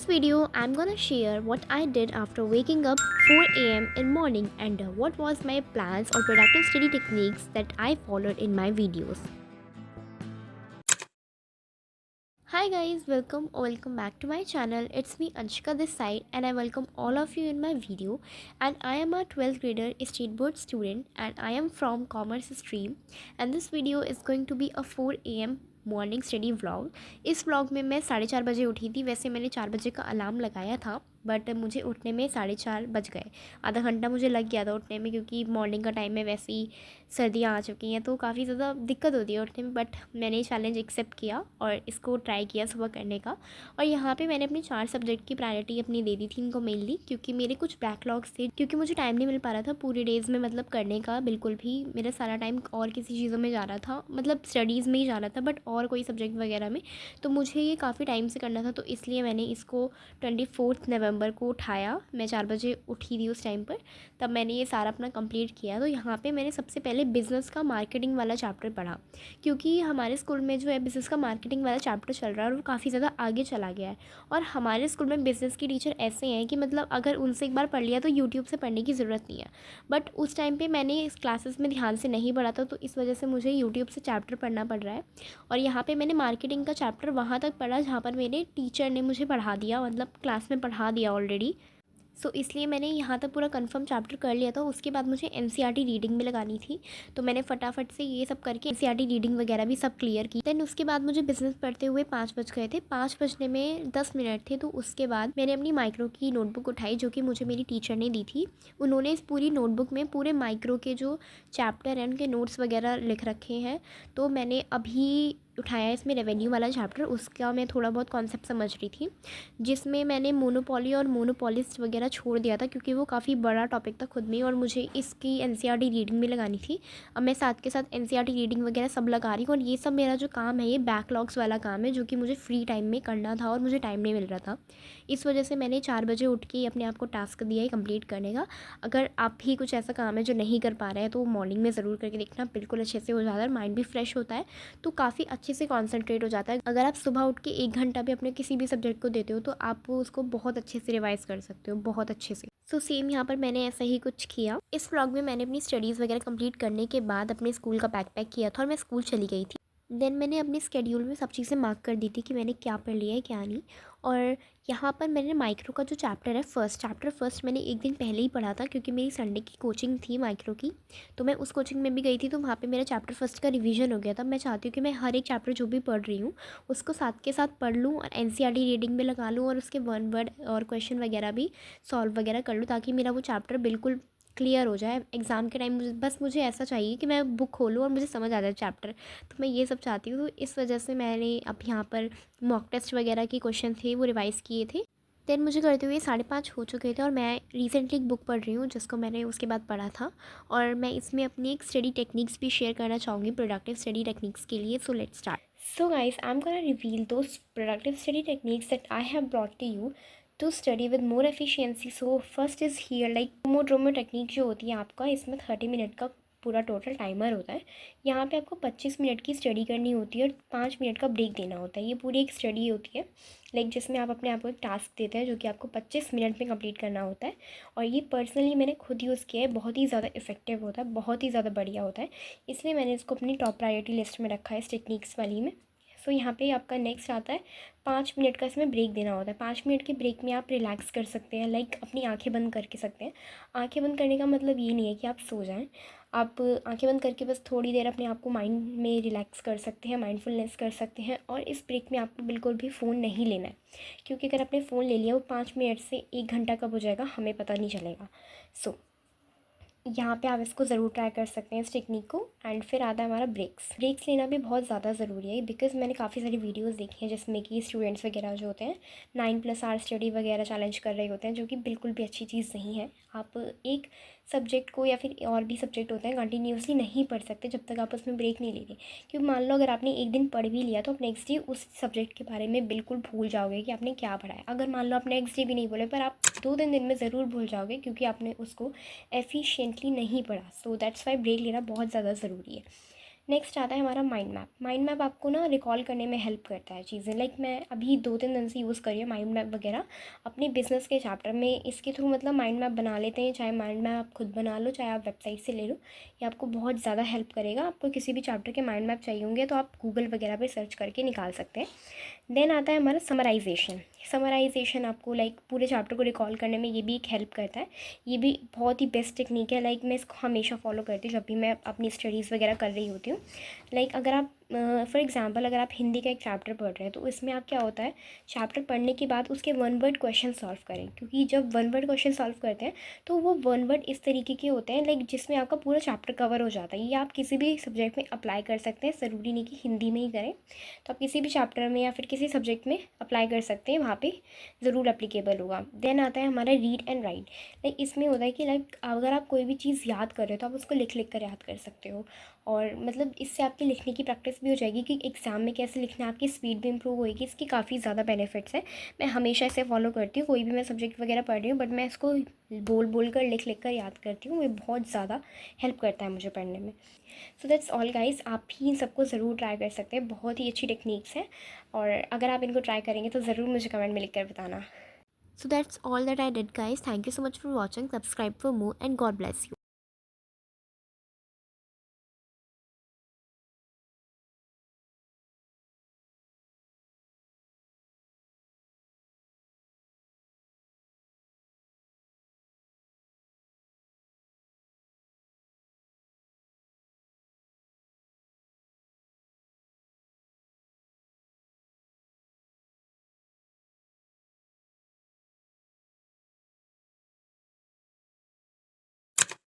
this video, I'm gonna share what I did after waking up 4 a.m. in morning and what was my plans or productive study techniques that I followed in my videos. Hi guys, welcome back to my channel. It's me Anshika this side and I welcome all of you in my video. And I am a 12th grader state board student and I am from commerce stream, and this video is going to be a 4 a.m. Morning study vlog. इस vlog में मैं 4:30 बजे उठी थी। वैसे मैंने 4 बजे का अलार्म लगाया था, बट मुझे उठने में 4:30 बज गए। आधा घंटा मुझे लग गया था उठने में, क्योंकि मॉर्निंग का टाइम में वैसे ही सर्दियाँ आ चुकी हैं तो काफ़ी ज़्यादा दिक्कत होती है उठने में। बट मैंने चैलेंज एक्सेप्ट किया और इसको ट्राई किया सुबह करने का। और यहाँ पे मैंने अपने 4 सब्जेक्ट की प्रायोरिटी अपनी दे दी थी इनको मेनली, क्योंकि मेरे कुछ बैकलॉग्स थे, क्योंकि मुझे टाइम नहीं मिल पा रहा था पूरे डेज़ में मतलब करने का बिल्कुल भी। मेरा सारा टाइम और किसी चीज़ों में जा रहा था, मतलब स्टडीज़ में ही जा रहा था, बट और कोई सब्जेक्ट वगैरह में तो मुझे ये काफ़ी टाइम से करना था। तो इसलिए मैंने इसको 24 नवंबर को उठाया। मैं 4 बजे उठी थी उस टाइम पर, तब मैंने ये सारा अपना कंप्लीट किया। तो यहाँ पे मैंने सबसे पहले बिज़नेस का मार्केटिंग वाला चैप्टर पढ़ा, क्योंकि हमारे स्कूल में जो है बिज़नेस का मार्केटिंग वाला चैप्टर चल रहा है और वो काफ़ी ज़्यादा आगे चला गया है। और हमारे स्कूल में बिज़नेस की टीचर ऐसे हैं कि मतलब अगर उनसे एक बार पढ़ लिया तो यूट्यूब से पढ़ने की ज़रूरत नहीं है। बट उस टाइम पे मैंने इस क्लासेस में ध्यान से नहीं पढ़ा था, तो इस वजह से मुझे यूट्यूब से चैप्टर पढ़ना पड़ रहा है। और यहाँ पे मैंने मार्केटिंग का चैप्टर वहाँ तक पढ़ा जहाँ पर मेरे टीचर ने मुझे पढ़ा दिया, मतलब क्लास में पढ़ा दिया ऑलरेडी। सो इसलिए मैंने यहाँ तक पूरा कंफर्म चैप्टर कर लिया था। उसके बाद मुझे एनसीईआरटी रीडिंग भी लगानी थी, तो मैंने फटाफट से ये सब करके एनसीईआरटी रीडिंग वगैरह भी सब क्लियर की। देन उसके बाद मुझे बिजनेस पढ़ते हुए 5 बज गए थे। 5 बजने में 10 मिनट थे, तो उसके बाद मैंने अपनी माइक्रो की नोटबुक उठाई, जो कि मुझे मेरी टीचर ने दी थी। उन्होंने इस पूरी नोटबुक में पूरे माइक्रो के जो चैप्टर हैं उनके नोट्स वगैरह लिख रखे हैं। तो मैंने अभी उठाया इसमें रेवेन्यू वाला चैप्टर, उसका मैं थोड़ा बहुत कॉन्सेप्ट समझ रही थी, जिसमें मैंने मोनोपोली और मोनोपोलिस्ट वगैरह छोड़ दिया था, क्योंकि वो काफ़ी बड़ा टॉपिक था खुद में और मुझे इसकी एनसीईआरटी रीडिंग भी लगानी थी। अब मैं साथ के साथ एनसीईआरटी रीडिंग वगैरह सब लगा रही हूँ। और ये सब मेरा जो काम है ये बैकलॉग्स वाला काम है, जो कि मुझे फ्री टाइम में करना था और मुझे टाइम नहीं मिल रहा था। इस वजह से मैंने 4 बजे उठ के अपने आप को टास्क दिया है कंप्लीट करने का। अगर आप भी कुछ ऐसा काम है जो नहीं कर पा रहे हैं तो मॉर्निंग में ज़रूर करके देखना, बिल्कुल अच्छे से हो जाता है, माइंड भी फ्रेश होता है, तो काफ़ी अच्छे से कॉन्सेंट्रेट हो जाता है। अगर आप सुबह उठ के 1 घंटा भी अपने किसी भी सब्जेक्ट को देते हो तो आप उसको बहुत अच्छे से रिवाइज़ कर सकते हो, बहुत अच्छे से। सो सेम यहाँ पर मैंने ऐसा ही कुछ किया। इस व्लॉग में मैंने अपनी स्टडीज़ वगैरह कंप्लीट करने के बाद अपने स्कूल का बैग पैक किया था और मैं स्कूल चली गई थी। देन मैंने अपने स्केड्यूल में सब चीज़ें मार्क कर दी थी कि मैंने क्या पढ़ लिया है क्या नहीं। और यहाँ पर मैंने माइक्रो का जो चैप्टर है फर्स्ट मैंने एक दिन पहले ही पढ़ा था, क्योंकि मेरी संडे की कोचिंग थी माइक्रो की, तो मैं उस कोचिंग में भी गई थी। तो वहाँ पे मेरा चैप्टर फर्स्ट का रिवीजन हो गया था। मैं चाहती हूँ कि मैं हर एक चैप्टर जो भी पढ़ रही हूँ उसको साथ के साथ पढ़ लूँ और एनसीईआरटी रीडिंग में लगा लूँ और उसके वन वर्ड और क्वेश्चन वगैरह भी सॉल्व वगैरह कर लूँ, ताकि मेरा वो चैप्टर बिल्कुल क्लियर हो जाए एग्ज़ाम के टाइम। मुझे ऐसा चाहिए कि मैं बुक खोलूँ और मुझे समझ आ जाए चैप्टर। तो मैं ये सब चाहती हूँ। तो इस वजह से मैंने अब यहाँ पर मॉक टेस्ट वगैरह के क्वेश्चन थे वो रिवाइज़ किए थे। देन मुझे करते हुए 5:30 हो चुके थे और मैं रिसेंटली एक बुक पढ़ रही हूँ जिसको मैंने उसके बाद पढ़ा था। और मैं इसमें अपनी एक स्टडी टेक्निक्स भी शेयर करना चाहूँगी प्रोडक्टिव स्टडी टेक्निक्स के लिए। So let's start. So guys, I am gonna reveal those productive study techniques that I have brought to you to study with more efficiency. So first is here, like pomodoro technique जो होती है आपका, इसमें 30 minute का पूरा total timer होता है। यहाँ पे आपको 25 मिनट की स्टडी करनी होती है और 5 मिनट का ब्रेक देना होता है। ये पूरी एक स्टडी होती है, लाइक जिसमें आप अपने आप को एक टास्क देते हैं जो कि आपको 25 मिनट में कंप्लीट करना होता है। और ये पर्सनली मैंने खुद यूज़ किया है, बहुत ही ज़्यादा इफेक्टिव होता है, बहुत ही ज़्यादा बढ़िया होता है, इसलिए मैंने इसको अपनी टॉप प्रायोरिटी लिस्ट में रखा है इस टेक्निक्स वाली में। सो यहाँ पे आपका नेक्स्ट आता है 5 मिनट का इसमें ब्रेक देना होता है। 5 मिनट के ब्रेक में आप रिलैक्स कर सकते हैं, लाइक अपनी आंखें बंद करके सकते हैं। आंखें बंद करने का मतलब ये नहीं है कि आप सो जाएं। आप आंखें बंद करके बस थोड़ी देर अपने आप को माइंड में रिलैक्स कर सकते हैं, माइंडफुलनेस कर सकते हैं। और इस ब्रेक में आपको बिल्कुल भी फ़ोन नहीं लेना है, क्योंकि अगर आपने फ़ोन ले लिया वो 5 मिनट से 1 घंटा कब हो जाएगा हमें पता नहीं चलेगा। सो यहाँ पे आप इसको ज़रूर ट्राई कर सकते हैं इस टेक्निक को। एंड फिर आता है हमारा ब्रेक्स लेना भी बहुत ज़्यादा ज़रूरी है, बिकॉज़ मैंने काफ़ी सारी वीडियोस देखी हैं जिसमें कि स्टूडेंट्स वगैरह जो होते हैं 9+R स्टडी वगैरह चैलेंज कर रहे होते हैं, जो कि बिल्कुल भी अच्छी चीज़ नहीं है। आप एक सब्जेक्ट को या फिर और भी सब्जेक्ट होते हैं कंटिन्यूसली नहीं पढ़ सकते जब तक आप उसमें ब्रेक नहीं लेते। क्योंकि मान लो अगर आपने एक दिन पढ़ भी लिया तो आप नेक्स्ट डे उस सब्जेक्ट के बारे में बिल्कुल भूल जाओगे कि आपने क्या पढ़ा है। अगर मान लो आप नेक्स्ट डे भी नहीं बोले, पर आप 2-3 दिन में ज़रूर भूल जाओगे, क्योंकि आपने उसको एफिशिएंटली नहीं पढ़ा। सो दैट्स वाई ब्रेक लेना बहुत ज़्यादा ज़रूरी है। नेक्स्ट आता है हमारा माइंड मैप। माइंड मैप आपको ना रिकॉल करने में हेल्प करता है चीज़ें। लाइक मैं अभी 2-3 दिन से यूज़ कर रही हूँ माइंड मैप वगैरह अपने बिज़नेस के चैप्टर में। इसके थ्रू मतलब माइंड मैप बना लेते हैं, चाहे माइंड मैप आप खुद बना लो, चाहे आप वेबसाइट से ले लो। ये आपको बहुत ज़्यादा हेल्प करेगा। आपको किसी भी चैप्टर के माइंड मैप चाहिए होंगे तो आप गूगल वगैरह पर सर्च करके निकाल सकते हैं। देन आता है हमारा समराइजेशन। समराइजेशन आपको लाइक पूरे चैप्टर को रिकॉल करने में ये भी एक हेल्प करता है। ये भी बहुत ही बेस्ट टेक्निक है। लाइक मैं इसको हमेशा फॉलो करती हूँ जब भी मैं अपनी स्टडीज़ वगैरह कर रही होती हूँ। लाइक अगर आप फॉर एग्ज़ाम्पल अगर आप हिंदी का एक चैप्टर पढ़ रहे हैं तो इसमें आप क्या होता है, चैप्टर पढ़ने के बाद उसके वन वर्ड क्वेश्चन सॉल्व करें। क्योंकि जब वन वर्ड क्वेश्चन सॉल्व करते हैं तो वो वन वर्ड इस तरीके के होते हैं लाइक जिसमें आपका पूरा चैप्टर कवर हो जाता है। ये आप किसी भी सब्जेक्ट में अप्लाई कर सकते हैं, ज़रूरी नहीं कि हिंदी में ही करें। तो आप किसी भी चैप्टर में या फिर किसी सब्जेक्ट में अप्लाई कर सकते हैं, वहाँ पे ज़रूर एप्लीकेबल होगा। देन आता है हमारा रीड एंड राइट। लाइक इसमें होता है कि लाइक अगर आप कोई भी चीज़ याद कर रहे हो तो आप उसको लिख लिख कर याद कर सकते हो। और मतलब इससे आपकी लिखने की प्रैक्टिस भी हो जाएगी कि एग्ज़ाम में कैसे लिखना है, आपकी स्पीड भी इंप्रूव होएगी। इसकी काफ़ी ज़्यादा बेनिफिट्स हैं। मैं हमेशा इसे फॉलो करती हूँ, कोई भी मैं सब्जेक्ट वगैरह पढ़ रही हूँ बट मैं इसको बोल बोल कर लिख लिख कर याद करती हूँ। ये बहुत ज़्यादा हेल्प करता है मुझे पढ़ने में। सो दैट्स ऑल गाइज़, आप भी इन सबको ज़रूर ट्राई कर सकते हैं। बहुत ही अच्छी टेक्निक्स हैं और अगर आप इनको ट्राई करेंगे तो ज़रूर मुझे कमेंट में लिख कर बताना। So that's all that I did, guys. Thank you so much for watching. Subscribe for more and God bless you.